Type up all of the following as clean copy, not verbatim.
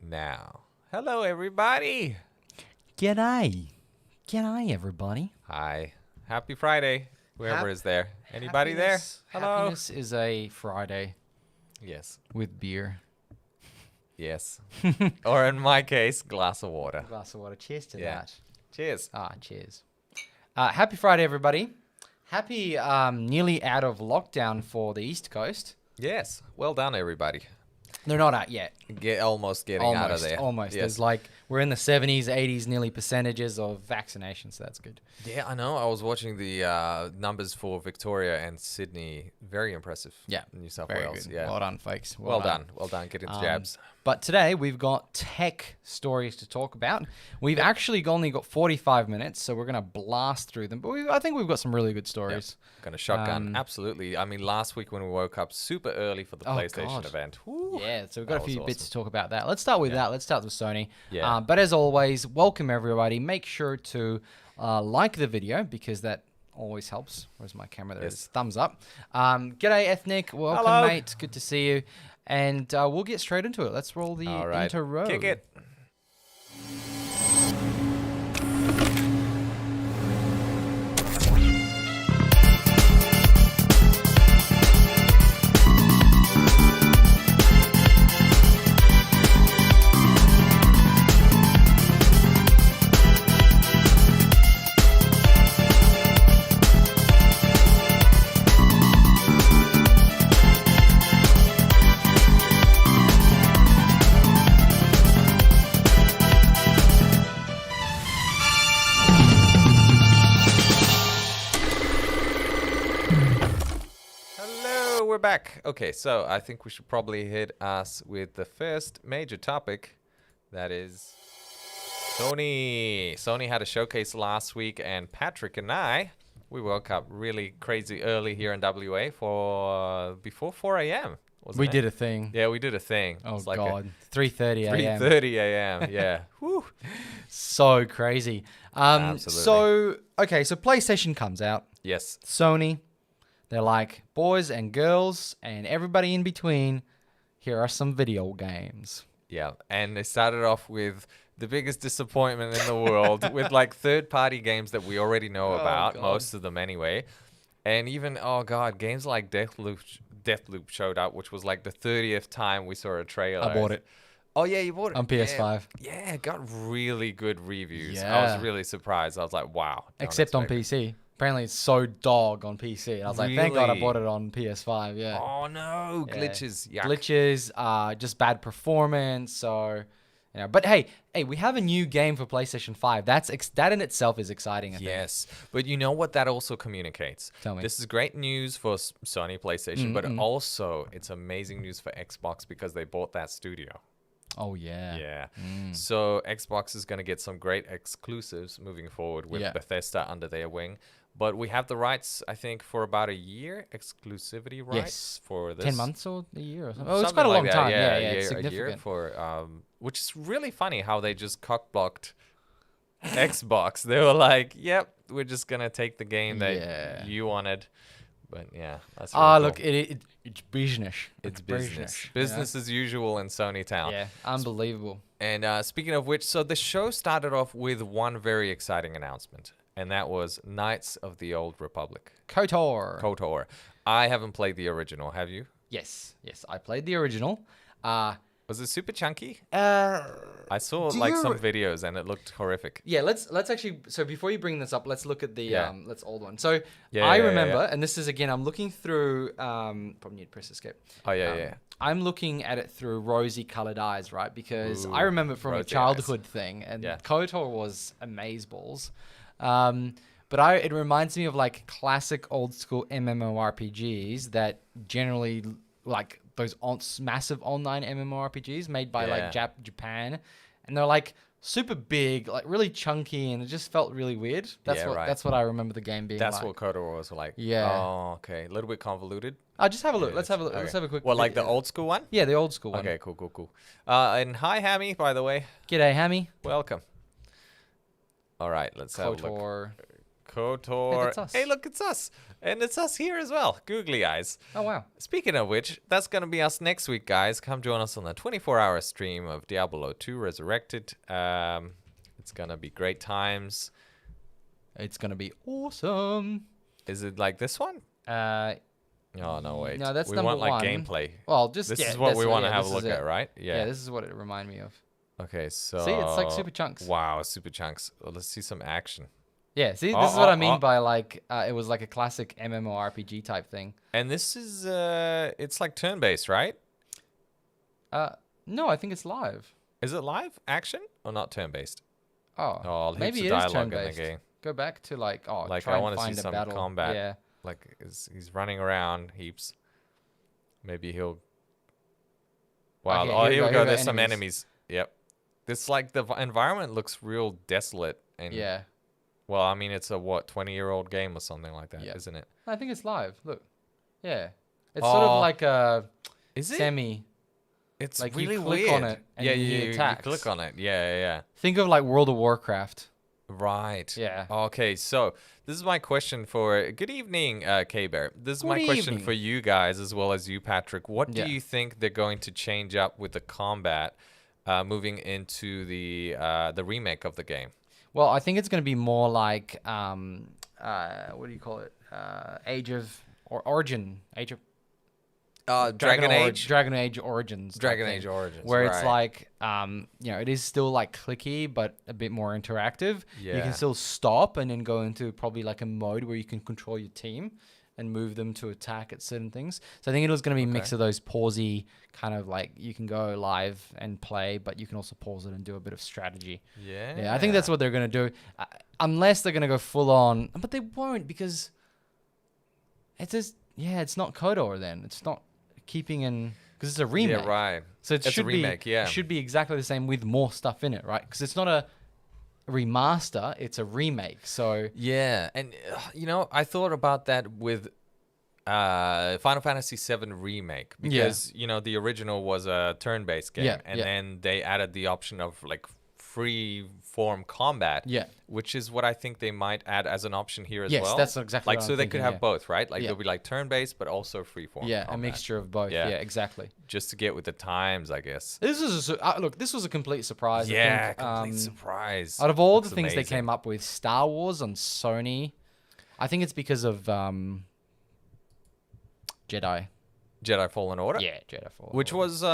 now. Hello, everybody. G'day. G'day, everybody. Hi. Happy Friday. Whoever is there. Anybody there? Hello. Happiness is a Friday Yes. with beer. Yes. Or in my case, glass of water. Glass of water. Cheers to Yeah. that. Cheers. Cheers. Happy Friday, everybody. Happy nearly out of lockdown for the East Coast. Yes. Well done, everybody. They're not out yet. Almost getting out of there. Almost. Yes. There's like, we're in the 70s, 80s nearly percentages of vaccinations, so that's good. Yeah, I know. I was watching the numbers for Victoria and Sydney. Very impressive. Yeah. New South Very Wales. good. Yeah. Well done, folks. Well done. Well done. Getting the jabs. But today we've got tech stories to talk about. We've actually only got 45 minutes, so we're going to blast through them. But I think we've got some really good stories. Gonna shotgun. Absolutely. I mean, last week when we woke up super early for the PlayStation God. event. Woo, Yeah, so we've got a few bits awesome. to talk about that. Let's start with that. Let's start with Sony. Yeah. But as always, welcome everybody. Make sure to like the video because that always helps. Where's my camera? There it is. Thumbs up. G'day, Ethnic. Welcome, Hello. mate. Good to see you. And we'll get straight into it. Let's roll the All right. intro. Kick it. Hello, we're back. Okay, so I think we should probably hit us with the first major topic. That is Sony. Sony had a showcase last week, and Patrick and we woke up really crazy early here in WA for before 4 a.m. We did a thing. Yeah, we did a thing. Oh, It's like God. 3:30 a.m. 3:30 a.m. Yeah. Whew. So crazy. Absolutely. So PlayStation comes out. Yes. Sony, they're like, boys and girls and everybody in between, here are some video games. Yeah, and they started off with the biggest disappointment in the world with like third-party games that we already know about, God. most of them anyway. And even, oh God, games like Deathloop showed up, which was like the 30th time we saw a trailer. I bought it. Oh yeah, you bought it? On PS5. Yeah, it got really good reviews. I Yeah. was really surprised. I was like, wow. don't Except on expect it. PC. Apparently it's so dog on PC. And I was like, thank God I Really? bought it on PS5. Yeah. Oh no, Yeah. glitches. Yuck. Glitches, just bad performance. So, you know, but hey, we have a new game for PlayStation 5. That in itself is exciting. I think. Yes, but you know what that also communicates? Tell me. This is great news for Sony PlayStation, but also it's amazing news for Xbox because they bought that studio. Oh yeah. Yeah. So Xbox is going to get some great exclusives moving forward with Yeah. Bethesda under their wing. But we have the rights, I think, for about a year exclusivity rights Yes. for this. 10 months or a year or something. Oh, it's Something quite a like long that. time. Yeah, a it's year significant. for which is really funny how they just cockblocked Xbox. They were like, "Yep, we're just gonna take the game that Yeah. you wanted." But yeah, that's really Look, cool. it's business. It's business as usual in Sony Town. Yeah, unbelievable. And speaking of which, so the show started off with one very exciting announcement, and that was Knights of the Old Republic. KOTOR. KOTOR. I haven't played the original. Have you? Yes, I played the original. Was it super chunky? Yeah, I saw like some videos and it looked horrific. let's actually. So before you bring this up, let's look at the Yeah. let's old one. So Yeah, I yeah, remember, yeah. and this is again, I'm looking through. Probably need to press escape. Oh yeah. I'm looking at it through rosy-colored eyes, right? Because I Ooh, remember it from a rosy childhood thing, and Yeah. KOTOR was amazeballs. But it reminds me of like classic old school MMORPGs that generally like those massive online MMORPGs made by like Japan, and they're like super big, like really chunky, and it just felt really weird. That's what I remember the game being. That's like. what KOTOR was like. Yeah. Oh, okay. A little bit convoluted. Just have a look. Let's have a look. Okay. Let's have a quick. Well, like the video. old school one? Yeah, the old school one. Okay, cool. And hi, Hammy, by the way. G'day, Hammy. Welcome. All right, let's have a look. KOTOR. KOTOR. Hey, that's us. Hey, look, it's us. And it's us here as well. Googly eyes. Oh, wow. Speaking of which, that's going to be us next week, guys. Come join us on the 24-hour stream of Diablo 2 Resurrected. It's going to be great times. It's going to be awesome. Is it like this one? Oh, no, wait. No, that's we number want like one. gameplay. Well, just This yeah, is what we want to have a this look is at, it. right? Yeah, this is what it reminded me of. Okay, so... See, it's like super chunks. Wow, super chunks. Well, let's see some action. Yeah, see, Oh, this is what oh, I mean oh. by like, it was like a classic MMORPG type thing. And this is, it's like turn-based, right? No, I think it's live. Is it live action or not turn-based? Oh, heaps maybe of it is dialogue in the turn-based. game. Go back to like, Like, try I and wanna see find a some battle. combat. Yeah. Like, he's running around heaps. Maybe he'll... Wow, Okay, oh, here we here go, we here go. we go, There's some enemies. enemies. Yep. This, like, the environment looks real desolate. And Yeah. well, I mean, it's a, what, 20-year-old game or something like that, Yeah. isn't it? I think it's live. Look. Yeah. It's sort of like a Is it? semi. It's like, you really click weird. on it and yeah, you attacks. click on it. Yeah. Think of like World of Warcraft. Right. Yeah. Okay, so this is my question for... Good evening, K-Bear. This is my question evening. for you guys as well as you, Patrick. What do Yeah. you think they're going to change up with the combat moving into the remake of the game? Well, I think it's going to be more like, what do you call it? Age of Origin. Age of Dragon Age? Dragon Age Origins. type Dragon thing, Age Origins, Where it's right. like, it is still like clicky, but a bit more interactive. You Yeah. can still stop and then go into probably like a mode where you can control your team and move them to attack at certain things. So I think it was going to be a mix of those pausey kind of like you can go live and play, but you can also pause it and do a bit of strategy. Yeah. Yeah, I think that's what they're going to do. Unless they're going to go full on, but they won't because it's just, it's not KOTOR then. It's not keeping in, because it's a remake. Yeah, right. So it It's a should remake, be, yeah. It should be exactly the same with more stuff in it, right? Because it's not a remaster, it's a remake. So Yeah, and I thought about that with Final Fantasy VII Remake because the original was a turn-based game, and then they added the option of like free form combat, which is what I think they might add as an option here as well. Yes, that's exactly like what so I'm they thinking, could have both, right? Like they'll be like turn-based, but also free form. yeah, combat. a mixture of both. Yeah, exactly. Just to get with the times, I guess. This was look. This was a complete surprise. Yeah, I think, complete surprise. Out of all the Looks things they amazing. came up with, Star Wars on Sony, I think it's because of Jedi. Jedi Fallen Order. Yeah, Jedi Fallen Which Order. was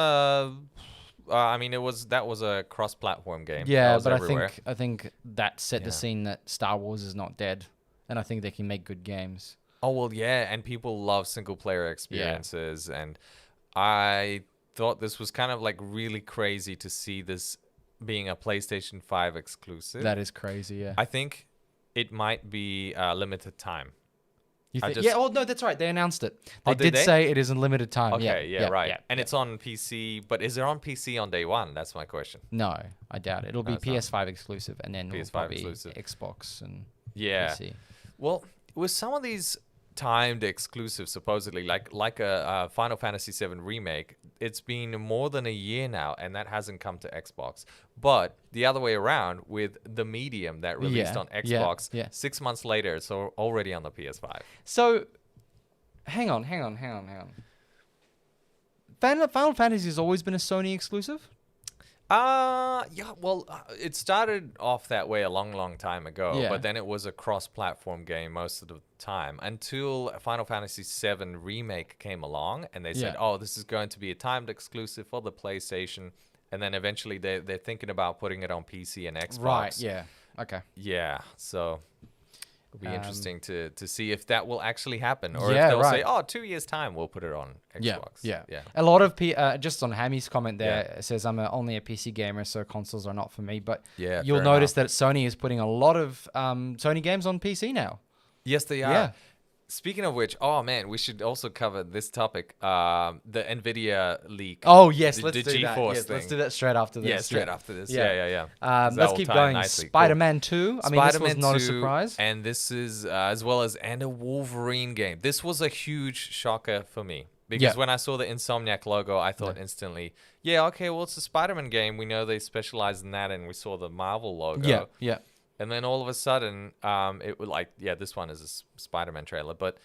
I mean, that was a cross-platform game. That Yeah, was but everywhere. I think that set Yeah. the scene that Star Wars is not dead, and I think they can make good games. Oh well, yeah, and people love single-player experiences, and I thought this was kind of like really crazy to see this being a PlayStation 5 exclusive. That is crazy. Yeah. I think it might be limited time. You I think? just- Yeah. Oh no, that's right. They announced it. They did did they? say it is in limited time. Okay, yeah, right. Yeah, and it's on PC, but is it on PC on day one? That's my question. no, I doubt it. It'll be it's not. PS5 exclusive, and then it'll PS5 probably exclusive. Xbox and Yeah. PC. Well, with some of these timed exclusives, supposedly, like a Final Fantasy VII Remake, it's been more than a year now, and that hasn't come to Xbox. But the other way around, with the Medium that released Yeah, on yeah, Xbox, yeah. 6 months later, it's already on the PS5. So, hang on. Final Fantasy has always been a Sony exclusive. Yeah, well, it started off that way a long time ago, Yeah. but then it was a cross-platform game most of the time until Final Fantasy VII Remake came along, and they said, Yeah. oh, this is going to be a timed exclusive for the PlayStation, and then eventually they're thinking about putting it on PC and Xbox. Right. Yeah. Okay. Yeah, so it'll be interesting to see if that will actually happen, or Yeah, if they'll say, right. oh, 2 years' time, we'll put it on Xbox. Yeah. Yeah. A lot of just on Hammy's comment there, it says I'm only a PC gamer, so consoles are not for me. But Yeah, you'll fair notice enough. that Sony is putting a lot of Sony games on PC now. Yes, they are. Yeah. Speaking of which, oh man, we should also cover this topic, the Nvidia leak. Oh yes, the, let's the do that. GeForce Yes, thing. let's do that straight after this. Yeah, straight after this. Yeah. Yeah. 'Cause that Let's will keep tie going. nicely. Cool. Spider-Man 2. I mean, this was Spider-Man not a 2, surprise. And this is as well as a Wolverine game. This was a huge shocker for me because Yeah. when I saw the Insomniac logo, I thought instantly, yeah, okay, well it's a Spider-Man game. We know they specialize in that, and we saw the Marvel logo. Yeah. And then all of a sudden, it was like, yeah, this one is a Spider-Man trailer, but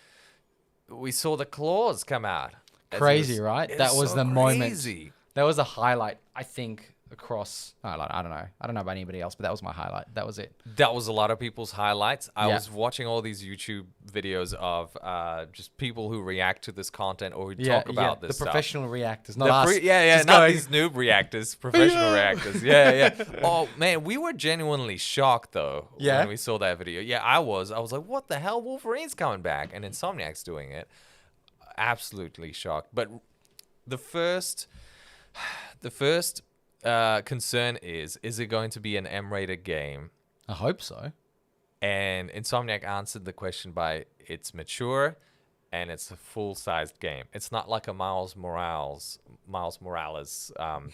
we saw the claws come out. Crazy, right? That was the moment. Crazy. That was a highlight, I think, across. I don't know. I don't know about anybody else, but that was my highlight. That was it. That was a lot of people's highlights. I Yeah. was watching all these YouTube videos of just people who react to this content or who Yeah, talk about this the stuff. professional reactors, not us. Yeah, Just not going, these noob reactors, professional reactors. Yeah. Oh man, we were genuinely shocked though Yeah? when we saw that video. Yeah, I was like, what the hell? Wolverine's coming back, and Insomniac's doing it. Absolutely shocked. But the first concern is it going to be an M-rated game? I hope so. And Insomniac answered the question by it's mature and it's a full-sized game. It's not like a Miles Morales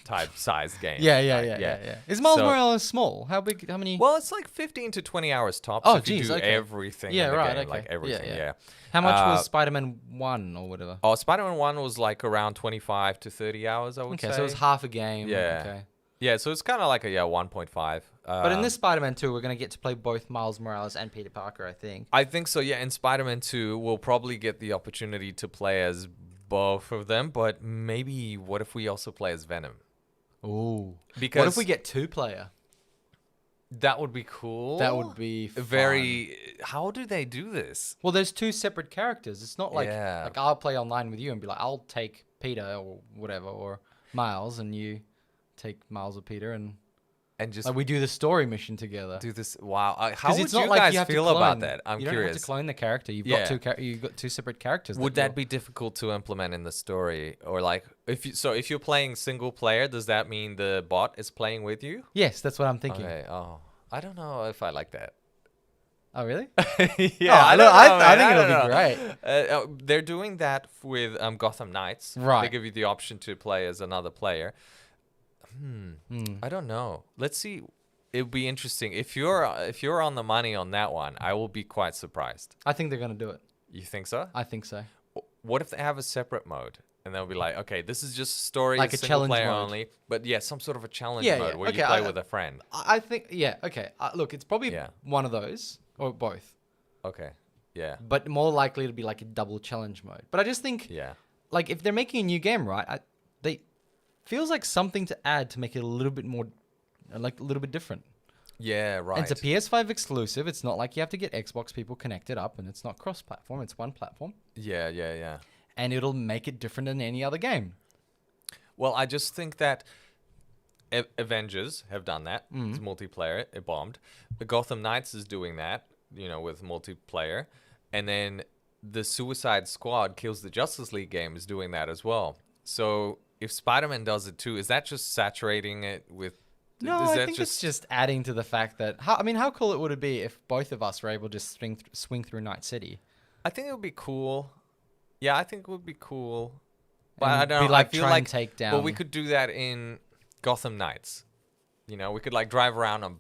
type sized game. Yeah. Is Miles So- Morales small? How big? How many? Well, it's like 15 to 20 hours tops Oh, if you geez, do okay. everything Yeah, in the right, game, okay. like everything, Yeah. yeah. How much was Spider-Man 1 or whatever? Oh, Spider-Man 1 was like around 25 to 30 hours, I would say. Okay, so it was half a game. Yeah. Okay. Yeah, so it's kind of like a 1.5. But in this Spider-Man 2, we're going to get to play both Miles Morales and Peter Parker, I think. I think so, yeah. In Spider-Man 2, we'll probably get the opportunity to play as both of them, but maybe what if we also play as Venom? Ooh. Because What if we get 2-player? that would be cool. That would be fun. very. How do they do this? Well, there's 2 separate characters. It's not like Yeah. like I'll play online with you and be like, I'll take Peter or whatever, or Miles, and you take Miles or Peter, and And just like we do the story mission together. do this. Wow. How 'Cause would it's not you like guys you have to feel clone. about that? I'm you don't curious. have to clone the character. You've Yeah. got you've got 2 separate characters. Would that be difficult to implement in the story, or like if you're playing single player, does that mean the bot is playing with you? Yes, that's what I'm thinking. Okay. Oh, I don't know if I like that. Oh, really? Yeah, I I don't know. I man, think it'll don't be know. great. They're doing that with Gotham Knights. They Right. give you the option to play as another player. I don't know. Let's see. It'll be interesting. If you're on the money on that one, I will be quite surprised. I think they're gonna do it. You think so? I think so. What if they have a separate mode? And they'll be like, okay, this is just story, Like a single challenge player mode. only. But yeah, some sort of a challenge Yeah, mode yeah. where you Okay, play with a friend. I think yeah. Okay. Look, it's probably Yeah. one of those or both, Okay. Yeah. but more likely to be like a double challenge mode. But I just think Yeah. like if they're making a new game, right? They feels like something to add to make it a little bit more, like a little bit different. Yeah, right. And it's a PS5 exclusive. It's not like you have to get Xbox people connected up, and it's not cross-platform. It's one platform, Yeah. and it'll make it different than any other game. Well, I just think that Avengers have done that. Mm-hmm. It's multiplayer. It bombed. The Gotham Knights is doing that, with multiplayer. And then the Suicide Squad Kills the Justice League game is doing that as well. So if Spider-Man does it too, is that just saturating it with... No, is I that think it's just adding to the fact that how cool it would it be if both of us were able to just swing through Night City. I think it would be cool. Yeah, I think it would be cool. But And I don't be know. like I feel try like and take But we down- could do that in Gotham Knights. We could like drive around on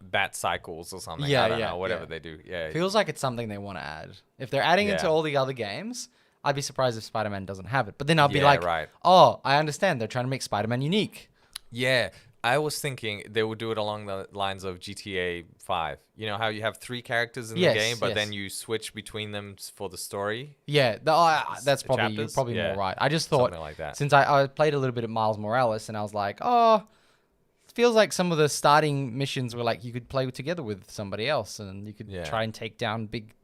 bat cycles or something. Yeah, I don't yeah, know, whatever yeah. they do. Yeah. Feels like it's something they want to add. If they're adding it to Yeah. all the other games, I'd be surprised if Spider-Man doesn't have it. But then I'll be Yeah, like, right. oh, I understand. They're trying to make Spider-Man unique. Yeah. I was thinking they would do it along the lines of GTA 5. You know how you have 3 characters in Yes, the game, but yes. then you switch between them for the story? Yeah, that's probably you're chapters? probably Yeah. more right. I just thought Something like that. since I played a little bit of Miles Morales and I was like, oh, it feels like some of the starting missions were like you could play together with somebody else and you could Yeah. try and take down big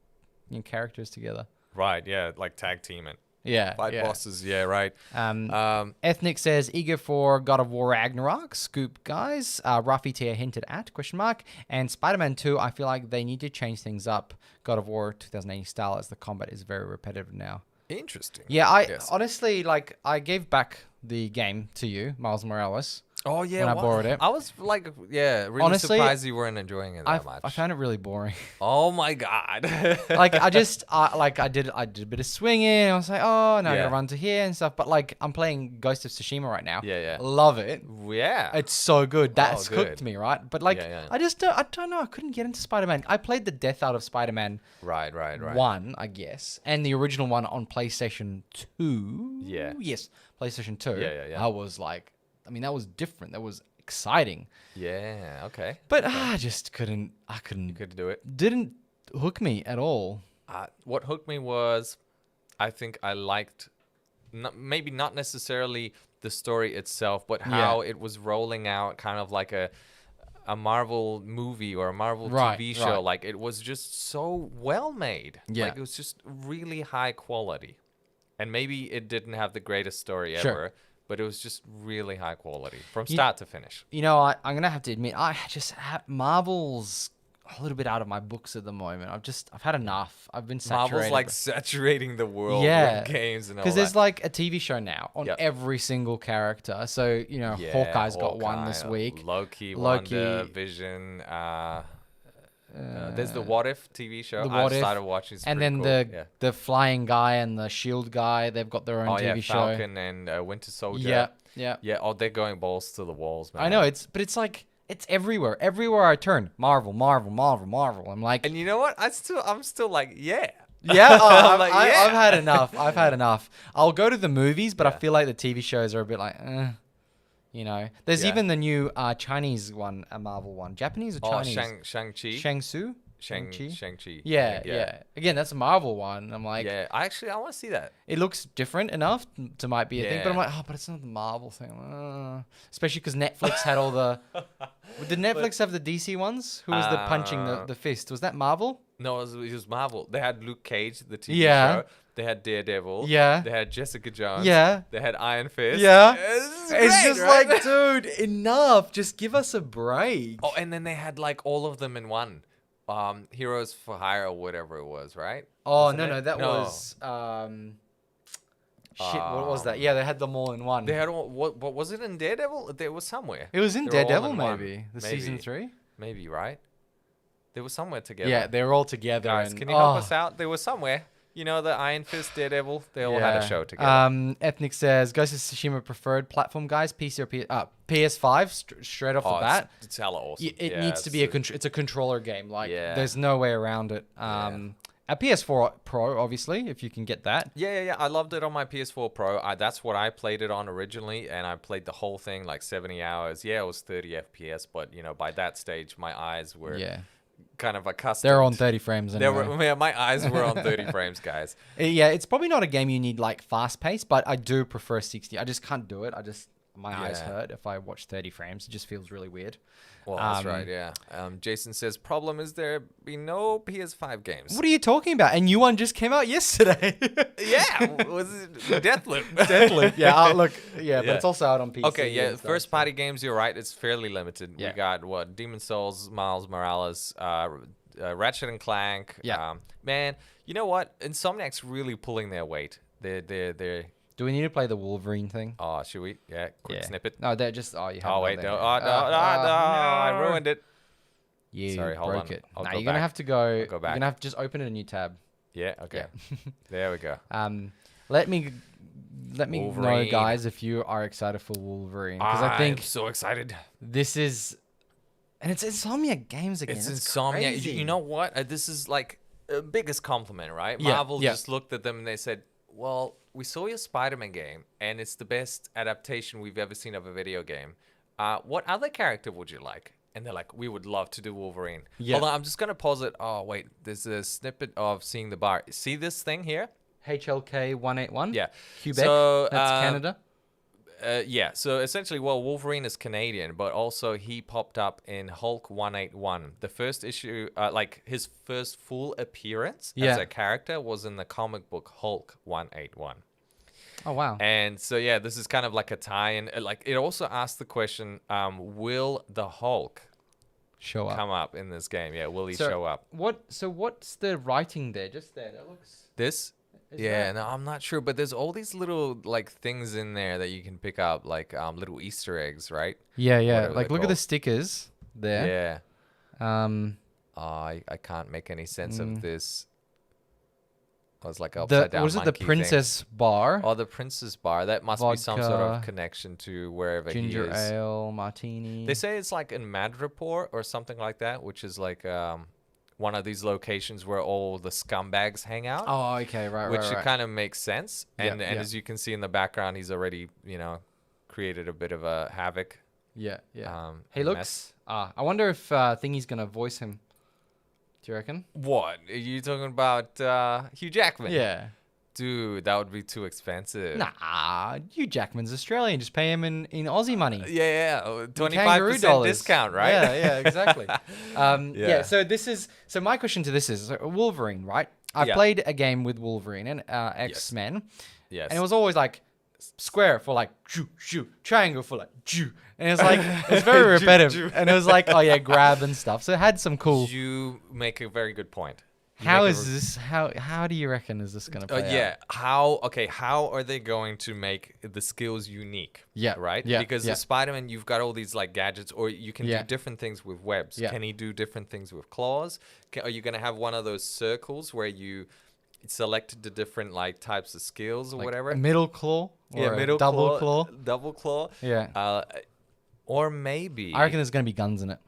characters together. Right, yeah, like tag teaming. Yeah, Fight yeah. bosses, yeah, right. Ethnic says eager for God of War Ragnarok. Scoop guys. Ruffy Tier hinted at ? And Spider-Man 2. I feel like they need to change things up. God of War 2080 style, as the combat is very repetitive now. Interesting. Yeah, I Yes. honestly I gave back the game to you, Miles Morales. Oh yeah, when I wow. borrowed it. I was like, really Honestly, surprised you weren't enjoying it that much. I found it really boring. Oh my god. Like I just I did a bit of swinging. I was like, oh, now I Yeah. gotta run to here and stuff. But like I'm playing Ghost of Tsushima right now. Yeah. Love it. Yeah. It's so good. That's good. hooked me, right? But like, Yeah. I don't know. I couldn't get into Spider-Man. I played the death out of Spider-Man Right. 1, I guess, and the original one on PlayStation 2. Yeah. Yes, PlayStation 2. Yeah. I was like, I mean, that was different. That was exciting. Yeah. Okay. But I just couldn't. I couldn't. You could do it. Didn't hook me at all. What hooked me was, I think I liked, maybe not necessarily the story itself, but how it was rolling out, kind of like a Marvel movie or a Marvel TV show. Right. Like, it was just so well made. Yeah. Like, it was just really high quality. And maybe it didn't have the greatest story Sure. ever, but it was just really high quality from start to finish. You know, I'm gonna have to admit, I just Marvel's a little bit out of my books at the moment. I've had enough. I've been saturated. Marvel's like saturating the world Yeah. with games and all Because that. there's like a TV show now on Yep. every single character. So, you know, Yeah, Hawkeye's got one Hawkeye, this week. Loki, Loki. WandaVision. There's the What If TV show. The I What If, started watching. It's and pretty then cool. the flying guy and the shield guy, they've got their own oh TV yeah, show. Falcon and Winter Soldier. Yeah, yeah. Yeah. Oh, they're going balls to the walls, man. I know it's like it's everywhere. Everywhere I turn, Marvel, Marvel, Marvel, Marvel. I'm like, And you know what? I'm still like, yeah. yeah, I'm like, I've yeah. had enough. I've had enough. I'll go to the movies, but I Yeah. feel like the TV shows are a bit like, you know. There's Yeah. even the new Chinese one, a Marvel one, Japanese or Oh, Chinese? Shang-Chi. Shang-Chi. Shang-Chi. Yeah, yeah. Again, that's a Marvel one. I'm like, Yeah, I want to see that. it looks different enough to might be a thing, but I'm Yeah. like, oh, but it's not the Marvel thing. Especially because Netflix had all the. Did Netflix have the DC ones? Who was the punching the fist? Was that Marvel? No, it was Marvel. They had Luke Cage, the TV Yeah. show. They had Daredevil. Yeah. They had Jessica Jones. Yeah. They had Iron Fist. Yeah. It's It's great, just right? like, dude, enough. Just give us a break. Oh, and then they had like all of them in one. Heroes for Hire or whatever it was, right? Oh, Wasn't no, it? that No. was shit. What was that? Yeah, they had them all in one. They had all, what was it in Daredevil? There was somewhere. It was in They were all Daredevil, in one. maybe the Maybe. season 3. Maybe, right? They were somewhere together. Yeah, they were all together. Guys, and, can you help us out? They were somewhere. You know, the Iron Fist, Daredevil, they all had a show together. Ethnic says Ghost of Tsushima preferred platform, guys. PC or PS5 straight off the bat. It's hella awesome. It needs to be it's a controller game. Like Yeah. there's no way around it. A PS4 Pro, obviously, if you can get that. Yeah. I loved it on my PS4 Pro. That's what I played it on originally, and I played the whole thing like 70 hours. Yeah, it was 30 FPS, but you know, by that stage, my eyes were kind of accustomed. They're on 30 frames. Anyway. My eyes were on 30 frames, guys. Yeah, it's probably not a game you need like fast pace, but I do prefer 60. I just can't do it. My eyes hurt if I watch 30 frames. It just feels really weird. Well, that's right, yeah. Jason says, problem is there be no PS5 games. What are you talking about? And new one just came out yesterday. Yeah, was it Deathloop? Deathloop. Yeah, look. Yeah, but it's also out on PC. Okay, yeah, and stuff, first party games, you're right. It's fairly limited. Yeah. We got, what, Demon Souls, Miles Morales, Ratchet and Clank. Yeah. Man, you know what? Insomniac's really pulling their weight. They're Do we need to play the Wolverine thing? Oh, should we? Yeah, quick snippet. No, they're just. Oh, you have. Oh, wait, no. Oh, no, I ruined it. You Sorry, hold broke on. it. I'll Now go you're gonna back. have to go. I'll go back. You're gonna have to just open a new tab. Yeah, okay. There we go. Let me know, Wolverine. guys, if you are excited for Wolverine, because I I'm think so excited. this is, and it's Insomniac Games again. It's That's Insomniac. crazy. You know what? This is like a biggest compliment, right? Yeah, Marvel yeah. just looked at them and they said, well, we saw your Spider-Man game, and it's the best adaptation we've ever seen of a video game. What other character would you like? And they're like, we would love to do Wolverine. Yeah. Hold on, I'm just going to pause it. Oh, wait. There's a snippet of seeing the bar. See this thing here? HLK 181. Yeah. Quebec. So, That's Canada. Yeah, so essentially, well, Wolverine is Canadian, but also he popped up in Hulk 181. The first issue, like his first full appearance as Yeah. a character was in the comic book Hulk 181. Oh wow. And so, yeah, this is kind of like a tie-in. Like, it also asked the question, will the Hulk Show up. come up in this game? Yeah, will he So, show up? What's the writing there? Just there. That looks. This? Is Yeah, that- no, I'm not sure, but there's all these little like things in there that you can pick up, like little Easter eggs, right? Yeah, yeah. Whatever Like they're look at the called. stickers there. Yeah. Um. I can't make any sense Mm. of this. Oh, it's like The upside down. was it the monkey thing. Princess Bar? Oh, the Princess Bar. That must be some sort of Vodka, connection to wherever Ginger he is. ale, martini. They say it's like in Madripoor or something like that, which is like one of these locations where all the scumbags hang out. Oh, okay, right, which right. kind of makes sense. Yeah, And yeah. as you can see in the background, he's already created a bit of a havoc. Yeah, yeah. He in looks. mess. I wonder if Thingy's gonna voice him. Do you reckon? What? Are you talking about Hugh Jackman? Yeah. Dude, that would be too expensive. Nah, Hugh Jackman's Australian. Just pay him in Aussie money. Yeah, 25% Kangaroo discount, right? Yeah, exactly. Yeah. So my question to this is Wolverine, right? I Yeah. played a game with Wolverine and X-Men, Yes. and it was always like square for like shoo shoo, triangle for like shoo, and it's like it's very repetitive, and it was like oh yeah, grab and stuff. So it had some cool. You make a very good point. How is this? How do you reckon is this gonna play Yeah. out? How are they going to make the skills unique? Yeah, Right? yeah, Because yeah. the Spider-Man, you've got all these like gadgets, or you can Yeah. do different things with webs. Yeah. Can he do different things with claws? Are you going to have one of those circles where you selected the different like types of skills or Like whatever? a middle claw or a middle double claw. Double claw. Yeah. Or maybe I reckon there's gonna be guns in it.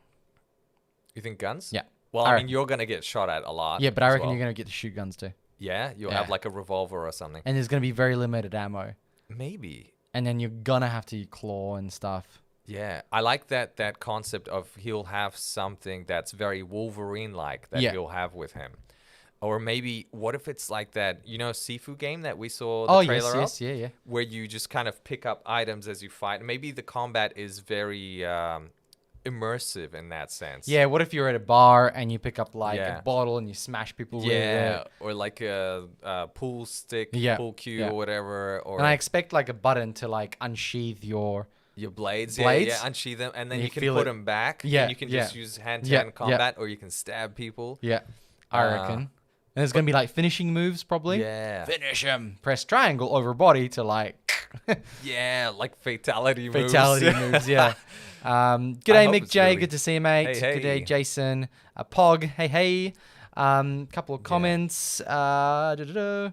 you think guns? Yeah. Well, I I mean, reckon. you're gonna get shot at a lot. Yeah, but I as reckon well. you're gonna get to shoot guns too, Yeah, you'll Yeah. have like a revolver or something. and there's gonna be very limited ammo, Maybe. and then you're gonna have to claw and stuff. Yeah, I like that concept of he'll have something that's very Wolverine-like that Yeah. he'll have with him. Or maybe, what if it's like that, Sifu game that we saw Oh the trailer of? yes, yeah, yeah. Where you just kind of pick up items as you fight. Maybe the combat is very immersive in that sense. Yeah, what if you're at a bar and you pick up like Yeah. a bottle and you smash people with Yeah, it? or like a pull stick, Yeah, pull cue yeah. or whatever, or And I expect like a button to like unsheath your. your blades. Blades? Yeah, unsheath them, and then And you you can feel put it. them back. Yeah, and you can yeah. just use hand-to-hand Yeah, yeah. combat, or you can stab people. Yeah, I reckon. And there's gonna be like finishing moves probably. Yeah. Finish him. Press triangle over body to like. Yeah, like fatality moves. Fatality moves, yeah. I G'day, hope Mick it's J. really- Good to see you, mate. Hey, hey. G'day, Jason. Pog. Hey, hey. Couple of comments. Da-da-da.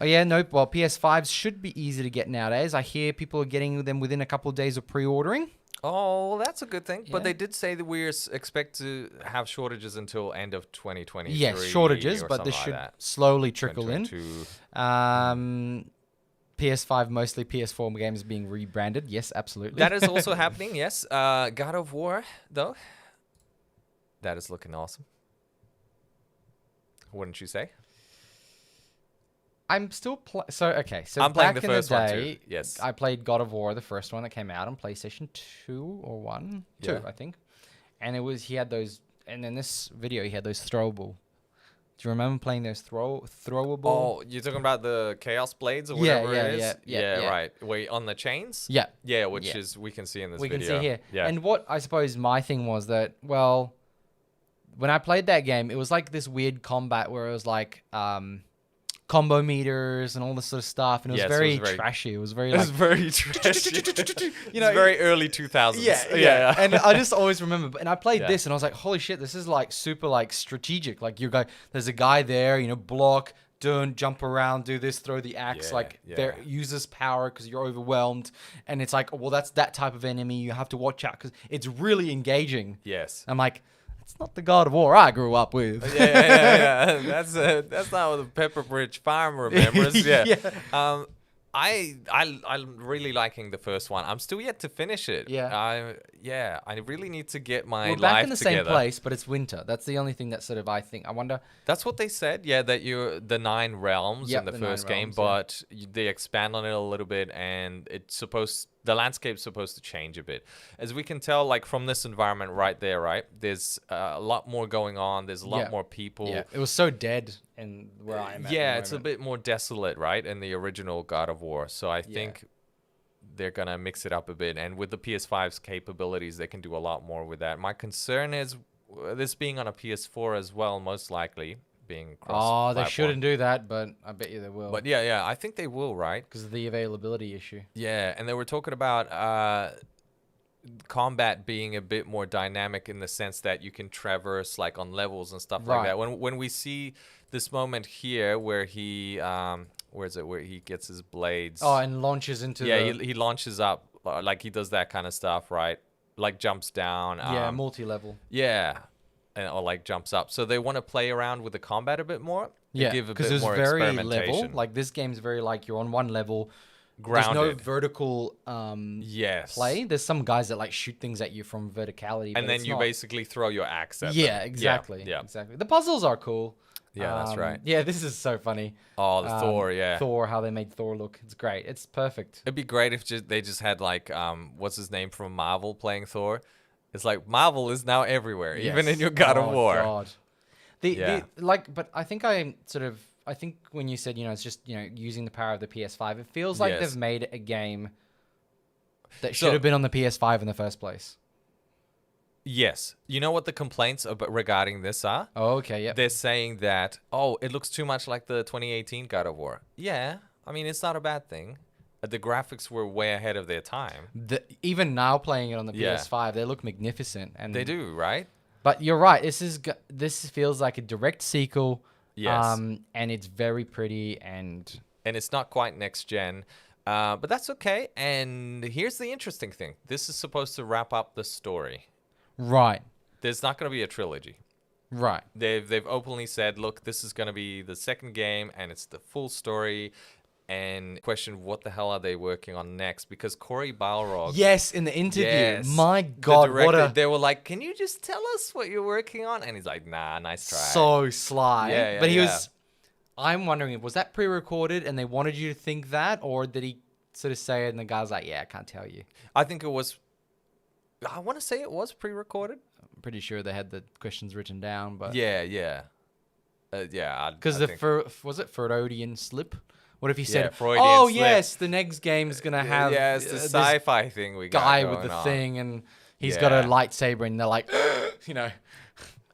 Oh, yeah, nope. Well, PS5s should be easy to get nowadays. I hear people are getting them within a couple of days of pre-ordering. Oh, well, that's a good thing. But Yeah. they did say that we expect to have shortages until end of 2023. Yes, shortages, or but this something should like that. slowly trickle in. 2022. PS5, mostly PS4 games being rebranded. Yes, absolutely. That is also happening, yes. God of War, though, that is looking awesome. Wouldn't you say? I'm still so I'm playing back the in first the one day, too, yes. I played God of War, the first one that came out on PlayStation 2 or 1, 2, Yeah. I think. And he had those, and in this video he had those throwable. Do you remember playing those throwable? Oh, you're talking about the Chaos Blades or Yeah, whatever yeah, it is? yeah, yeah. Right. Wait, on the chains? Yeah. Yeah, which Yeah. is, we can see in this We can video. see here. Yeah. And what I suppose my thing was that, well, when I played that game, it was like this weird combat where it was like combo meters and all this sort of stuff, and it was, Yes, it very, was very- trashy. It was very It was like very trashy. You know, It's very early 2000s. yeah. And I just always remember, and I played Yeah. this, and I was like, holy shit, this is like super like strategic. Like there's a guy there, block, jump around, do this, throw the axe, Yeah, like there yeah. uses power because you're overwhelmed, and it's like, well, that's that type of enemy. You have to watch out because it's really engaging. Yes. I'm like, it's not the God of War I grew up with. Yeah. That's not what the Pepper Bridge Farm remembers. Yeah. Yeah. I'm really liking the first one. I'm still yet to finish it. Yeah. I really need to get my We're life back in the together. same place, but it's winter. That's the only thing that sort of I wonder. That's what they said. Yeah, that you're the 9 realms Yep, in the the 9 first game, realms, yeah. but they expand on it a little bit, and the landscape's supposed to change a bit. As we can tell, like from this environment right there, right? There's a lot more going on. There's a lot Yeah. more people. Yeah, it was so dead in where I am. At Yeah, the it's a moment. bit more desolate, right, in the original God of War. So I think they're gonna mix it up a bit, and with the PS5's capabilities, they can do a lot more with that. My concern is this being on a PS4 as well, most likely being cross. Oh, they shouldn't do that, but I bet you they will. But yeah, I think they will, right? Because of the availability issue. Yeah, and they were talking about combat being a bit more dynamic in the sense that you can traverse like on levels and stuff like Right. that. When we see this moment here where he where he gets his blades. Oh, and launches into he launches up like he does that kind of stuff, right? Like jumps down. multi-level. Yeah. Or like jumps up. So they want to play around with the combat a bit more. Yeah, give a because bit it's more very experimentation. level. Like this game's very like you're on one level, there's no Grounded. vertical Yes. play. There's some guys that like shoot things at you from verticality, but And then it's you not. basically throw your axe at Yeah, them. exactly. Yeah. Exactly. The puzzles are cool. Yeah, that's right. Yeah, this is so funny. Oh, the Thor, yeah. Thor, how they made Thor look. It's great. It's perfect. It'd be great if they just had like what's his name from Marvel playing Thor. It's like Marvel is now everywhere, even Yes. in your God of Oh, War. God. Yeah. But I think I think when you said, it's just, using the power of the PS5, it feels like Yes. they've made a game that So- should have been on the PS5 in the first place. Yes. You know what the complaints regarding this are? Oh, okay, yep. They're saying that, it looks too much like the 2018 God of War. Yeah, I mean, it's not a bad thing. The graphics were way ahead of their time. Even now playing it on the Yeah. PS5, they look magnificent. And They do, right? But you're right. This feels like a direct sequel. Yes. And it's very pretty and And it's not quite next gen, but that's okay. And here's the interesting thing. This is supposed to wrap up the story. right. There's not going to be a trilogy. Right. They've openly said, look, this is going to be the second game, and it's the full story. And question, what the hell are they working on next? Because Corey Balrog, Yes, in the interview. Yes, My the God, what director, a they were like, can you just tell us what you're working on? And he's like, nah, nice try. so sly. Yeah, yeah, but he yeah. was. I'm wondering, was that pre-recorded and they wanted you to think that, or did he sort of say it and the guy's like, yeah, I can't tell you. I think it was, I want to say it was pre-recorded. I'm pretty sure they had the questions written down, but Yeah, yeah. Yeah. because I the think- was it Freudian slip? What if he said, Freudian "Oh slip. yes, the next game's gonna have yeah, it's the this sci-fi thing we got guy going with the on. thing, and he's got a Yeah. lightsaber," and they're like,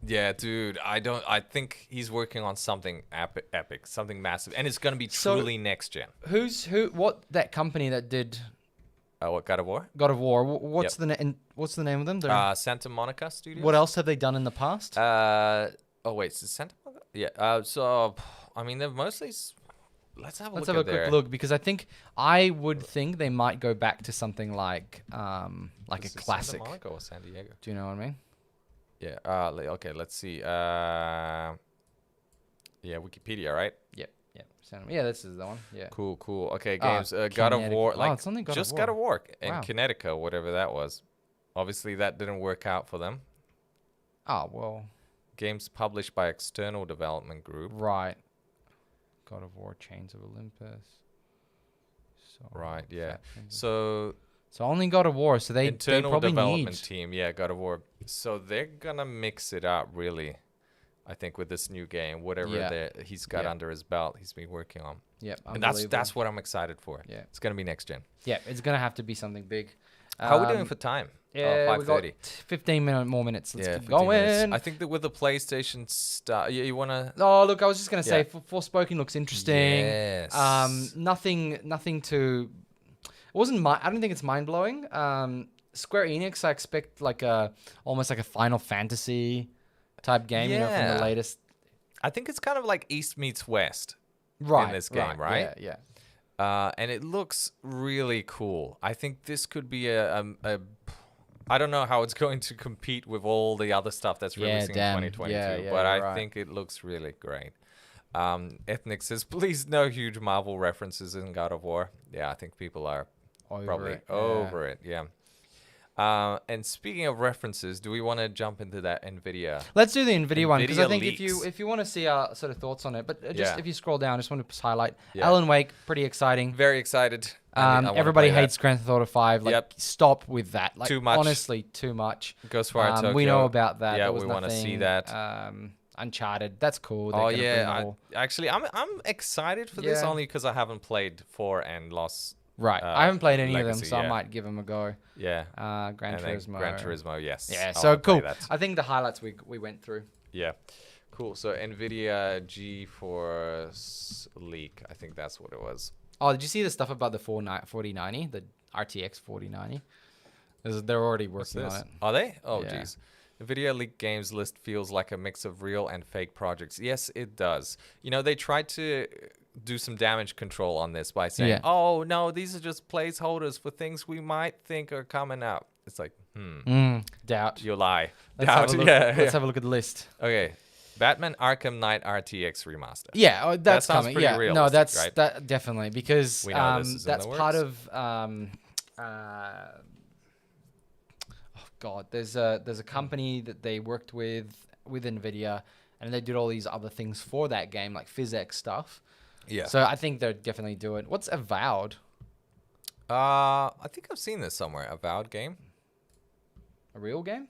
Yeah, dude, I think he's working on something epic, something massive, and it's gonna be So- truly next gen. what that company that did What, God of War? God of War? What's the name of them? Santa Monica Studios. What else have they done in the past? Wait, is it Santa Monica? Yeah. So, I mean, they're mostly. Let's have a Let's look have a at their. quick look, because I would think they might go back to something like Is a it classic. Santa Monica or San Diego? Do you know what I mean? Yeah. Okay. Let's see. Yeah, Wikipedia, right? Yep. Yeah, this is the one. Yeah. Cool. Okay, Ah, games. God of War. Kinetic- Like it's only God of just War. God of War and Wow. Connecticut, whatever that was. Obviously, that didn't work out for them. Oh well. Games published by external development group. Right. God of War, Chains of Olympus. So Right. Yeah. Fat Fingers. So So only God of War. So they internal probably development need. team. Yeah, God of War. So they're gonna mix it up, really. I think with this new game, whatever Yeah. he's got Yeah. under his belt, he's been working on, Yep. and that's what I'm excited for. Yeah. It's gonna be next gen. Yeah, it's gonna have to be something big. How are we doing for time? Yeah, we got 5:30. 15 more minutes. Let's keep 15 minutes. going. I think that with the PlayStation stuff, you wanna. Oh, look, I was just gonna say, Yeah. Forspoken looks interesting. Yes. Nothing to. It wasn't. I don't think it's mind blowing. Square Enix, I expect almost like a Final Fantasy type game, from Yeah. the latest. I think it's kind of like East meets West Right. in this game, right? Yeah. And it looks really cool. I think this could be a I don't know how it's going to compete with all the other stuff that's Yeah, releasing damn. in 2022, Yeah, but I you're right. think it looks really great. Ethnic says, please no huge Marvel references in God of War. Yeah, I think people are probably over it. Yeah. And speaking of references, do we want to jump into that NVIDIA? Let's do the NVIDIA one, because I NVIDIA think leaks. if you want to see our sort of thoughts on it, but just Yeah. if you scroll down, I just want to highlight Yeah. Alan Wake, pretty exciting. Very excited. I wanna Everybody play that. hates Grand Theft Auto 5. Like, Yep. stop with that. Like, Too much. Honestly, too much. Ghostwire Tokyo. We know about that. Yeah, There was we want to see nothing. that. Uncharted. That's cool. They're Oh gonna bring yeah, more. actually, I'm excited for this Yeah. only because I haven't played 4 and Lost. Right. I haven't played any of Legacy, them, so I yeah. might give them a go. Yeah. Gran And then Turismo. Gran Turismo, yes. Yeah. I So wanna play cool. that. I think the highlights we went through. Yeah. Cool. So NVIDIA GeForce leak. I think that's what it was. Oh, did you see the stuff about the 4090, the RTX 4090? They're already What's working on this? it. Are they? Oh, Yeah. jeez. NVIDIA leaked games list feels like a mix of real and fake projects. Yes, it does. You know, they tried to do some damage control on this by saying, Yeah. oh, no, these are just placeholders for things we might think are coming out. It's like, Doubt. you lie. Let's have a look. Yeah, Let's have a look at the list. Okay. Batman Arkham Knight RTX remaster. Yeah, that's sounds coming. pretty Yeah, no, realistic, that's right? that definitely because We know this is in that's the part works. of oh god, there's a company that they worked with Nvidia, and they did all these other things for that game, like PhysX stuff. Yeah. So I think they'll definitely do it. What's Avowed? I think I've seen this somewhere. Avowed game. A real game?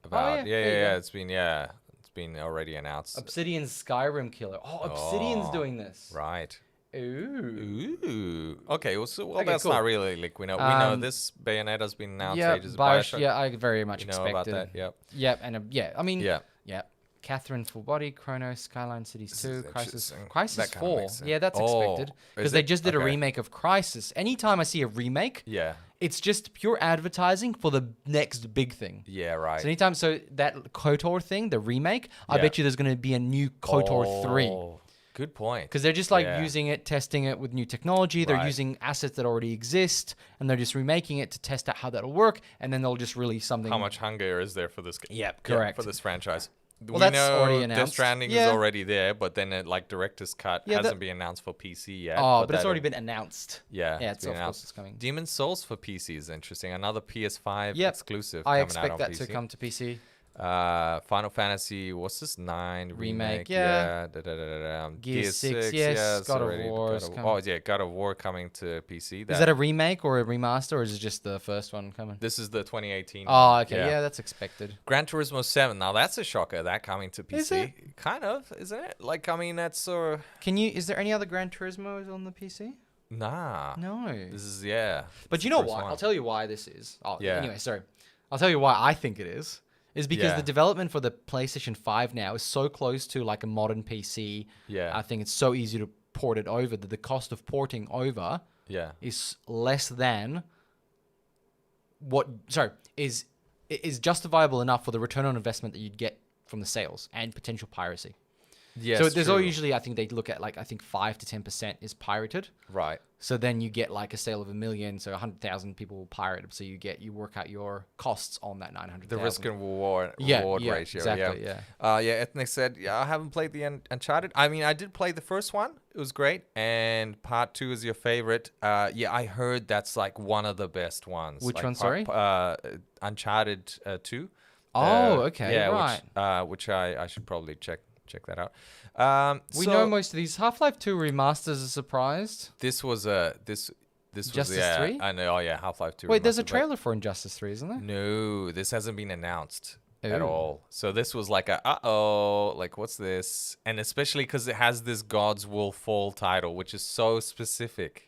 Avowed. yeah, there you go. It's been already announced. Obsidian's Skyrim killer. Oh, Obsidian's Oh, doing this. Right. Ooh. Ooh. Okay. Well, Okay, that's cool. not really like we know this Bayonetta's been announced ages. Bioshock. Yeah, I very much You know expected. about that? Yep. Yep, and yeah, I mean, Yeah. yeah. Catherine Full Body, Chronos, Skyline Cities This 2, is Crisis interesting. Crisis That kinda 4. makes sense. Yeah, that's Oh, expected. Because is they it? just did a Okay. remake of Crisis. Anytime I see a remake, Yeah. it's just pure advertising for the next big thing. Yeah. Right. So anytime, so that KOTOR thing, the remake, I Yeah. bet you there's going to be a new KOTOR 3. Oh, good point. Because they're just like Yeah. using it, testing it with new technology. They're Right. using assets that already exist, and they're just remaking it to test out how that'll work, and then they'll just release something. How much hunger is there for this game? Yep, correct. For this franchise. Well, We that's know already Death announced. Stranding Yeah. is already there, but then it like director's cut Yeah, hasn't that- been announced for PC yet. Oh, but it's that'll- already been announced. Yeah, Yeah, it's it's been of course announced. it's coming. Demon's Souls for PC is interesting. Another PS5 Yep. exclusive. I coming out expect on that PC. to come to PC. Final Fantasy, what's this? 9 remake? yeah. Gears 6, 6, yes. yeah, it's God of already- War God is of- coming. Oh yeah, God of War coming to PC. Is that a remake or a remaster, or is it just the first one coming? This is the 2018. Oh, one. okay. Yeah, that's expected. Gran Turismo 7. Now that's a shocker. That coming to PC. Is it? Kind of, isn't it? Like, I mean, that's Is there any other Gran Turismos on the PC? nah. No. This is yeah. But it's you the know first what? one. I'll tell you why this is. Oh, Yeah. Anyway, sorry. I'll tell you why I think it is. Is because Yeah. the development for the PlayStation 5 now is so close to like a modern PC. Yeah. I think it's so easy to port it over that the cost of porting over Yeah. is less than is justifiable enough for the return on investment that you'd get from the sales and potential piracy. Yes. So there's all true. usually, I think they look at like, I think 5 to 10% is pirated. Right. So then you get like a sale of 1 million, so 100,000 people will pirate it. So you work out your costs on that 900,000. The risk and reward yeah, ratio. exactly, Yeah. Ethnic said, yeah, I haven't played the Uncharted. I mean, I did play the first one. It was great. And part 2 is your favorite. Yeah, I heard that's like one of the best ones. Which like one, sorry? Uncharted 2. Oh, okay, yeah, right. Which I should probably check that out. We So know most of these. Half-Life 2 remasters are surprised. this was this was Justice 3? I know. Oh yeah, Half-Life 2. Wait, there's a remastered, but- trailer for Injustice 3, isn't there? No, this hasn't been announced at Ooh. all. So this was like like what's this? And especially because it has this God's Will Fall title, which is so specific.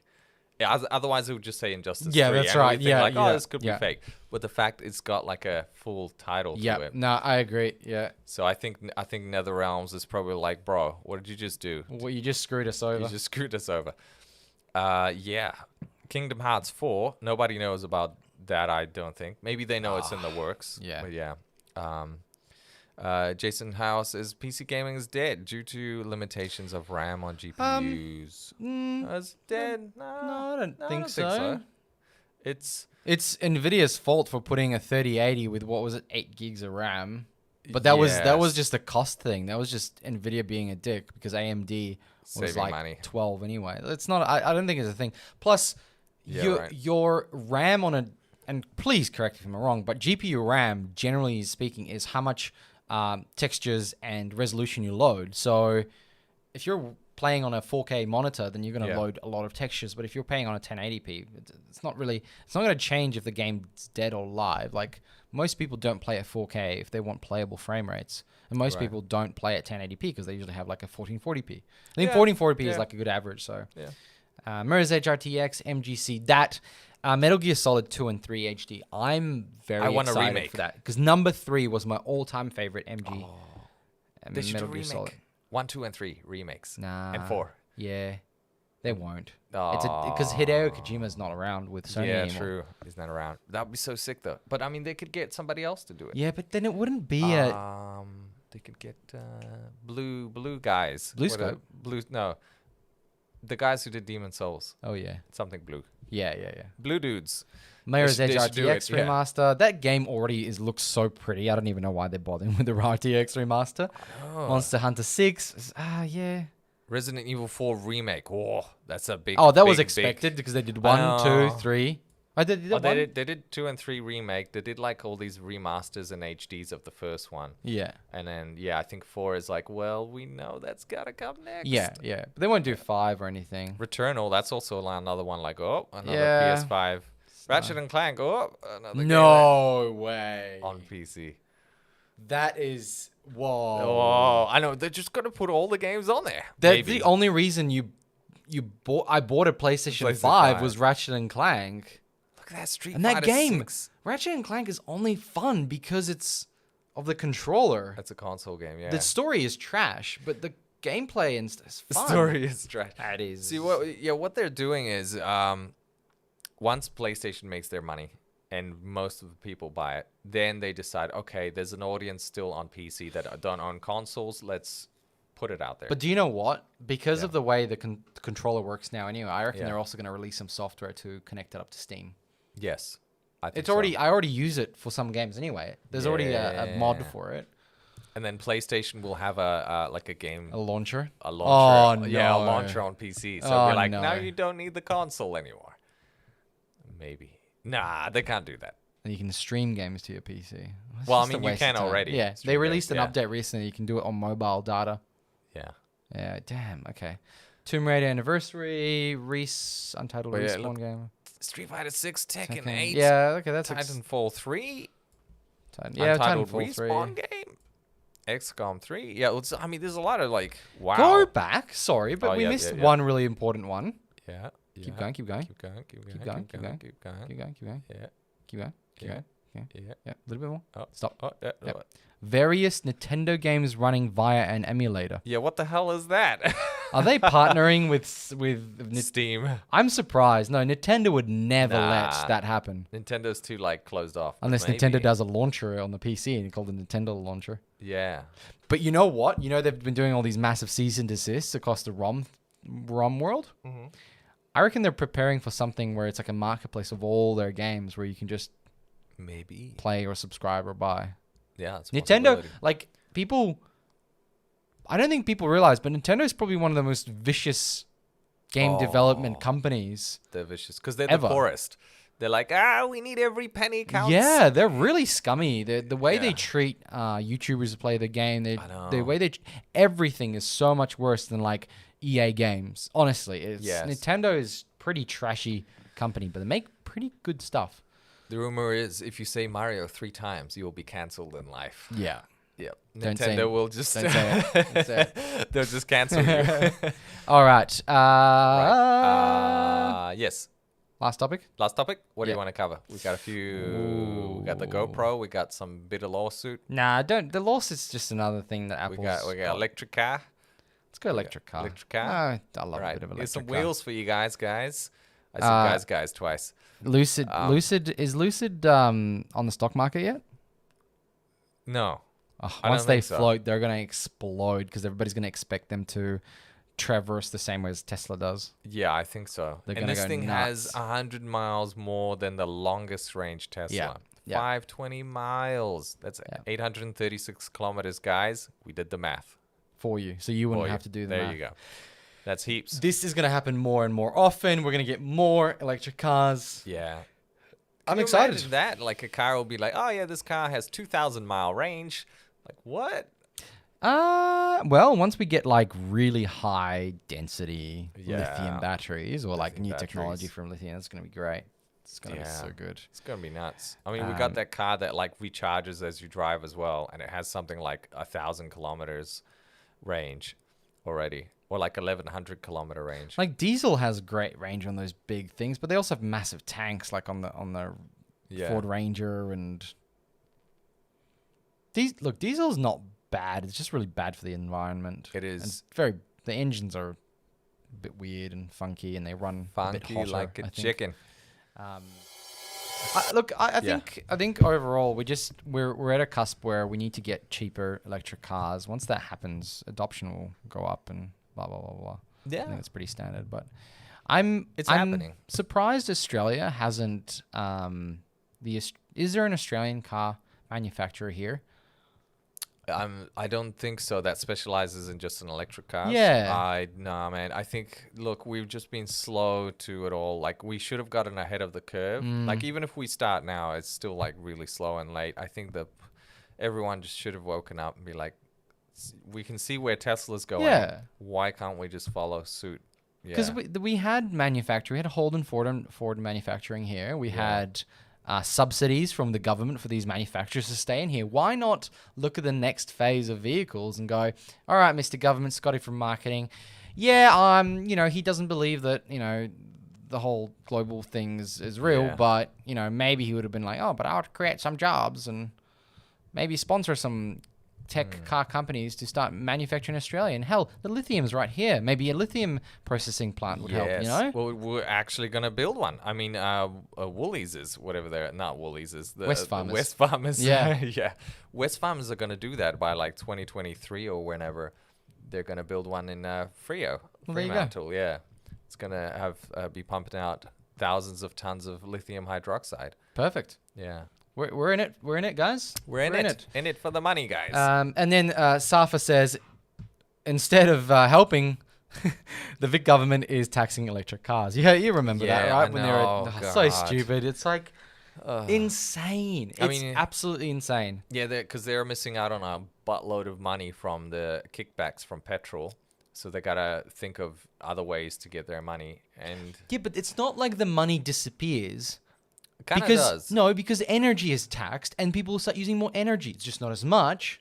Yeah, otherwise it would just say Injustice 3. Yeah, that's and we right. think Yeah, like, yeah, oh, this could yeah. be fake. But the fact it's got like a full title to Yeah, it. no, I agree. Yeah. So I think NetherRealms is probably like, bro, what did you just do? Well, you just screwed us over. You just screwed us over. Yeah. Kingdom Hearts 4. Nobody knows about that, I don't think. Maybe they know it's in the works. Yeah. But yeah. Jason House is PC gaming is dead due to limitations of RAM on GPUs. It's dead? no, I don't think think so. It's It's Nvidia's fault for putting a 3080 with what was it, 8 gigs of RAM. But that was just a cost thing. That was just Nvidia being a dick because AMD was Saving like money. 12 anyway. It's not. I don't think it's a thing. Plus, Yeah, right. your RAM on a, and please correct me if I'm wrong, but GPU RAM, generally speaking, is how much textures and resolution you load. So if you're playing on a 4K monitor, then you're going to Yeah. load a lot of textures. But if you're playing on a 1080p, it's not going to change if the game's dead or live. Like most people don't play at 4K if they want playable frame rates. And most Right. people don't play at 1080p because they usually have like a 1440p. I think Yeah, 1440p is yeah. like a good average. So yeah. Mirror's Edge RTX, MGC, that. Metal Gear Solid 2 and 3 HD. I'm very I want a excited remake. for that because number 3 was my all-time favorite MG. They should Metal do Gear Solid. remake. 1, 2, and 3 remakes. Nah. And 4. Yeah, they won't. Oh. It's because Hideo Kojima's not around with Sony yeah, anymore. true. He's not around. That would be so sick though. But I mean, they could get somebody else to do it. Yeah, but then it wouldn't be a They could get blue guys. Blue What are- Scope? No, the guys who did Demon Souls. Oh yeah, Something blue. yeah. Blue dudes. Mirror's Edge They should do it, RTX yeah. remaster. That game already looks so pretty. I don't even know why they're bothering with the RTX remaster. Monster Hunter 6. Yeah. Resident Evil 4 remake. Oh, that's a big. Oh, that was big, expected because they did I 1, 2, know. 3. Oh, they did Oh, one? they did 2 and 3 remake. They did like all these remasters and HDs of the first one. Yeah. And then, yeah, I think 4 is like, well, we know that's got to come next. Yeah, yeah. But they won't do 5 or anything. Returnal, that's also another one like, oh, another Yeah. PS5. Ratchet and Clank, oh, another No way. game on PC. That is... Whoa. Oh, I know. They're just going to put all the games on there. That's Maybe. the only reason I bought a PlayStation 5 5. was Ratchet and Clank. Look at that Street And that Fighter game, 6. Ratchet and Clank is only fun because it's of the controller. That's a console game, yeah. The story is trash, but the gameplay and stuff is The fun. story is trash. That is. See, what they're doing is once PlayStation makes their money and most of the people buy it, then they decide, okay, there's an audience still on PC that don't own consoles. Let's put it out there. But do you know what? Because Yeah. of the way the controller works now, anyway, I reckon Yeah. they're also going to release some software to connect it up to Steam. Yes. I think It's so. already. I already use it for some games anyway. There's already a mod Yeah. for it, And then PlayStation will have a like a game, a launcher. a launcher. Oh, Yeah, a no. launcher on PC. So Oh, we're like, no. now you don't need the console anymore. Maybe. Nah, they can't do that. And you can stream games to your PC. It's Well, I just a mean, you waste of can time. already Yeah, stream they released games, an update recently. You can do it on mobile data. Yeah. Yeah, damn. Okay. Tomb Raider Anniversary, Untitled But yeah, Respawn look, game. Street Fighter 6, Tekken Tekken. 8. Yeah, okay, that's Titanfall 3. yeah, Untitled Titanfall 3. Respawn game. XCOM 3. Yeah, I mean, there's a lot of like, wow. Go back. Sorry, but Oh, we yeah, missed yeah. one really important one. Yeah. Keep going, keep going. Keep going. Keep going. Keep going, Keep going. Keep going. Keep going, keep going, Yeah. keep going, keep Yeah. going. Okay. Yeah. Yeah, a little bit more. Oh. Stop. Oh, yeah. Yep. Various Nintendo games running via an emulator. Yeah, what the hell is that? Are they partnering with Steam. I'm surprised. No, Nintendo would never Nah. let that happen. Nintendo's too like closed off. but Unless maybe. Nintendo does a launcher on the PC and called the Nintendo launcher. Yeah. But you know what? You know they've been doing all these massive cease and desists across the ROM world. Mm-hmm. I reckon they're preparing for something where it's like a marketplace of all their games where you can just Maybe. play or subscribe or buy. Yeah. It's a Nintendo, possibility. like people, I don't think people realize, but Nintendo is probably one of the most vicious game development companies. They're vicious because they're Ever. the poorest. They're like, we need every penny counts. Yeah, they're really scummy. The way they Yeah. treat YouTubers to play the game, the know. way everything is so much worse than like EA games. Honestly, Yes. Nintendo is pretty trashy company, but they make pretty good stuff. The rumor is if you say Mario 3 times, you will be cancelled in life. Yeah. Yep. Don't say Nintendo it. will just Don't say it. Don't say it. they'll just cancel you. All right. Yes. Last topic. Last topic. What do Yeah. you want to cover? We got a few. We got the GoPro. We got some bit of lawsuit. Nah, don't. The loss is just another thing that We Apple's got electric car. Let's go electric car. electric car. I love a Right. bit of Here's some electric car. wheels for you guys. I said guys twice. Lucid. Is Lucid on the stock market yet? No. Oh, I once don't they think so. float, they're gonna explode because everybody's gonna expect them to traverse the same way as Tesla does. Yeah, I think so. They're And gonna this go thing nuts. has 100 miles more than the longest range Tesla. Yeah, yeah. 520 miles. That's 836 kilometers, guys. We did the math. For you, so you wouldn't for you. have to do the There math. you go. That's heaps. This is gonna happen more and more often. We're gonna get more electric cars. Yeah. I'm Can you excited. imagine that? Like a car will be like, oh yeah, this car has 2,000 mile range. Like what? Well, once we get like really high density Yeah. lithium batteries or like Lithium new technology batteries. from lithium, it's gonna be great. It's gonna be so Yeah. good. It's gonna be nuts. I mean, we got that car that like recharges as you drive as well, and it has something like 1,000 kilometers range already, or like 1,100 kilometer range. Like diesel has great range on those big things, but they also have massive tanks like on the Yeah. Ford Ranger and look, diesel's not bad. It's just really bad for the environment. It And is the engines are a bit weird and funky, and they run a bit funky hotter, like a I think. chicken. I think overall we're at a cusp where we need to get cheaper electric cars. Once that happens, adoption will go up and blah blah blah blah. I Yeah. think it's pretty standard, but It's I'm happening. surprised Australia hasn't. Is there an Australian car manufacturer here? I don't think so. That specializes in just in electric cars. Yeah. Nah, man. I think, look, we've just been slow to it all. Like, we should have gotten ahead of the curve. Like, even if we start now, it's still like really slow and late. I think that everyone just should have woken up and be like, we can see where Tesla's going. Yeah. Why can't we just follow suit? Because Yeah. we had manufacturing, we had Holden Ford manufacturing here. We had subsidies from the government for these manufacturers to stay in here. Why not look at the next phase of vehicles and go, all right, Mr. Government, Scotty from marketing, yeah, he doesn't believe that, the whole global thing is real, Yeah. but, maybe he would have been like, oh, but I'll create some jobs and maybe sponsor some tech car companies to start manufacturing in Australia. And hell, the lithium's right here. Maybe a lithium processing plant would help, Well, we're actually going to build one. I mean, Woolies is whatever they're, not Woolies is the Wesfarmers. Wesfarmers. Yeah. Yeah. Wesfarmers are going to do that by like 2023 or whenever. They're going to build one in Frio. Well, there you go. Fremantle, yeah. It's going to have be pumping out thousands of tons of lithium hydroxide. Perfect. Yeah. We're in it. We're in it, guys. We're in it. In it for the money, guys. And then Safa says, instead of helping, the Vic government is taxing electric cars. Yeah, you remember that, Yeah, right? I When know, they were so God. stupid. It's like insane. I It's mean- absolutely insane. Yeah, because they're missing out on a buttload of money from the kickbacks from petrol. So they got to think of other ways to get their money. And Yeah, but it's not like the money disappears. it kind of Because does. no, because energy is taxed and people will start using more energy. It's just not as much.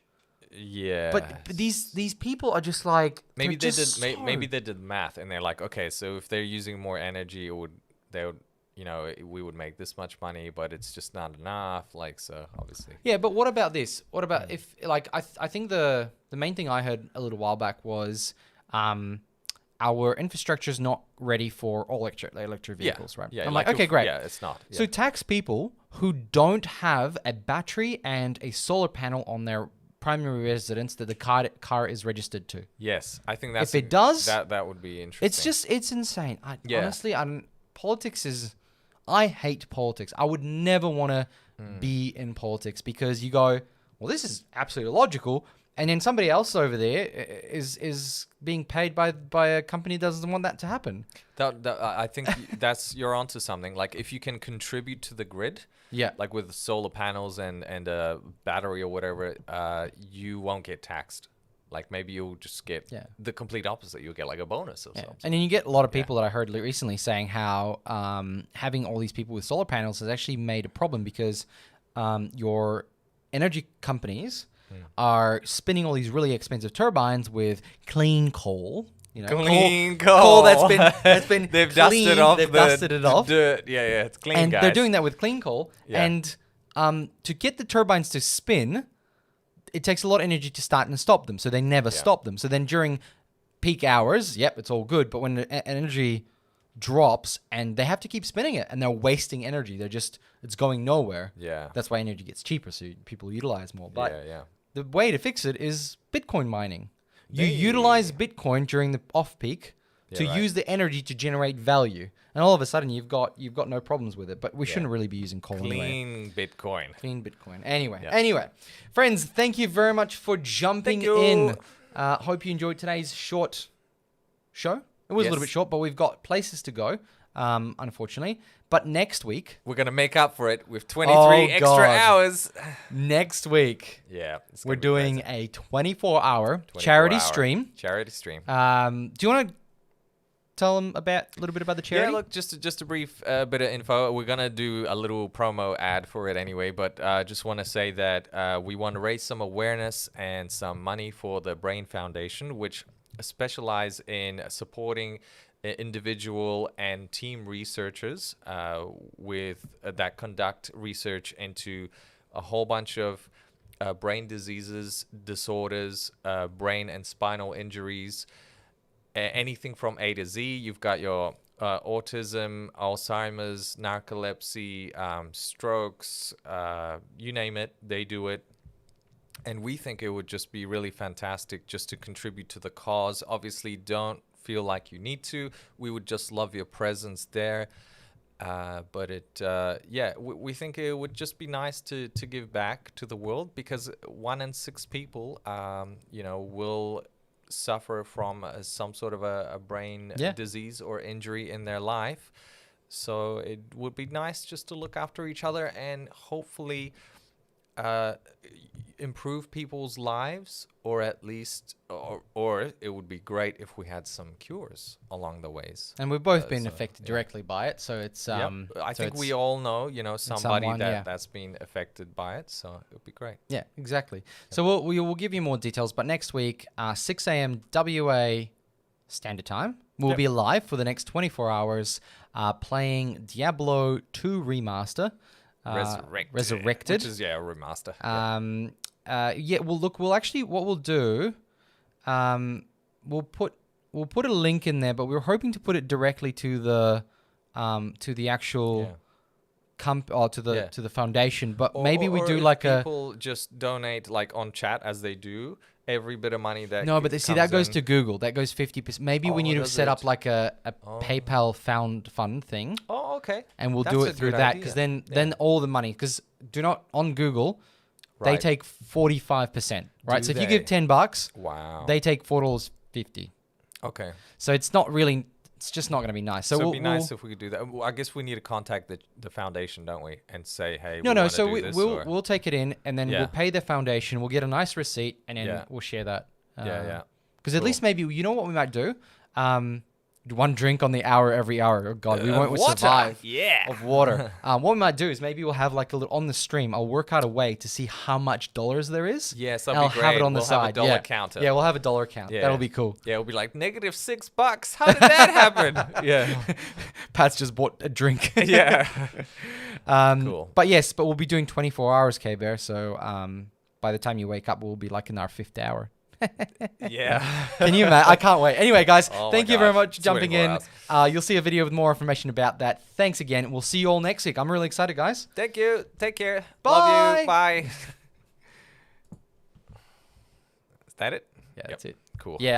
Yeah. But these people are just like maybe they're they just did so- maybe they did math and they're like, okay, so if they're using more energy, we would make this much money, but it's just not enough. Like, so obviously. Yeah, but what about this? What about if like I think the main thing I heard a little while back was our infrastructure is not ready for all electric vehicles, right? Yeah. I'm like, okay, great. Yeah, it's not. So Yeah. tax people who don't have a battery and a solar panel on their primary residence that the car is registered to. Yes, I think that's If it does, that would be interesting. it's insane. Yeah. Honestly, politics is. I hate politics. I would never want to be in politics because you go, well, this is absolutely illogical, and then somebody else over there is being paid by a company that doesn't want that to happen. I think you're onto something. Like, if you can contribute to the grid, Yeah. like with solar panels and a battery or whatever, you won't get taxed. Like, maybe you'll just get the complete opposite. You'll get like a bonus or something. And then you get a lot of people that I heard recently saying how having all these people with solar panels has actually made a problem because your energy companies are spinning all these really expensive turbines with clean coal. Clean coal coal. that's been They've cleaned, dusted off they've the dusted it off. dirt. Yeah, it's clean, And guys. they're doing that with clean coal. Yeah. And to get the turbines to spin, it takes a lot of energy to start and stop them. So they never stop them. So then during peak hours, it's all good. But when the energy drops and they have to keep spinning it and they're wasting energy, it's going nowhere. Yeah. That's why energy gets cheaper. So people utilize more. But yeah. the way to fix it is Bitcoin mining. You Hey. utilize Bitcoin during the off peak to right. use the energy to generate value, and all of a sudden you've got no problems with it. But we shouldn't really be using coal anyway. Clean Bitcoin. Clean Bitcoin. Anyway, Yeah. friends, thank you very much for jumping Thank you. in. Hope you enjoyed today's short show. It was a little Yes. bit short, but we've got places to go, unfortunately. But next week, We're gonna make up for it with 23 extra God. hours. next week, Yeah. it's we're gonna be doing crazy. a 24-hour 24 charity hour stream. Charity stream. Do you want to tell them a little bit about the charity? Yeah, look, just a brief bit of info. We're gonna do a little promo ad for it anyway, but just want to say that we want to raise some awareness and some money for the Brain Foundation, which specialize in supporting individual and team researchers that conduct research into a whole bunch of brain diseases, disorders, brain and spinal injuries. Anything from A to Z. You've got your autism, Alzheimer's, narcolepsy, strokes, you name it, they do it. And we think it would just be really fantastic just to contribute to the cause. Obviously, don't feel like you need to. We would just love your presence there. But we think it would just be nice to give back to the world, because 1 in 6 people, will suffer from some sort of a brain disease or injury in their life. So it would be nice just to look after each other and hopefully improve people's lives, or at least, or it would be great if we had some cures along the ways. And we've both been affected directly by it, so it's I think we all know, somebody someone, that's been affected by it, so it would be great. Yeah, exactly. So we'll give you more details, but next week, 6 a.m. WA Standard Time, we'll be live for the next 24 hours, playing Diablo 2 Remaster. Resurrected. Which is, a remaster. We'll actually, what we'll do, we'll put a link in there, but we were hoping to put it directly to the actual to the foundation, but maybe we do like people just donate like on chat as they do. Every bit of money that that goes to Google. That goes 50%. Maybe we need to set up like a PayPal fund thing. Oh, okay. And we'll do it through that, because then all the money, because on Google, they take 45%, right? So if you give $10, wow, they take $4.50. Okay. So it's not really. It's just not going to be nice. So it'd be nice if we could do that. Well, I guess we need to contact the foundation, don't we? And say, hey, So we'll take it in, and then we'll pay the foundation. We'll get a nice receipt, and then we'll share that. Because at least maybe, you know what we might do? One drink on the hour every hour. Oh God, we won't survive. Of water. What we might do is maybe we'll have like a little on the stream. I'll work out a way to see how much dollars there is. Yes, that'd I'll be great. have it on the We'll side. have a dollar counter. Yeah, we'll have a dollar count. Yeah. That'll be cool. Yeah, it'll be like -$6. How did that happen? Yeah. Pat's just bought a drink. Yeah. Cool. But we'll be doing 24 hours, K-Bear. So by the time you wake up, we'll be like in our 5th hour. Yeah. Can you imagine? I can't wait. Anyway, guys, Oh thank my you very gosh, much for jumping in. 24 You'll see a video with more information about that. Thanks again. We'll see you all next week. I'm really excited, guys. Thank you. Take care. Bye. Love you. Bye. Is that it? Yeah, that's it. Cool. Yeah.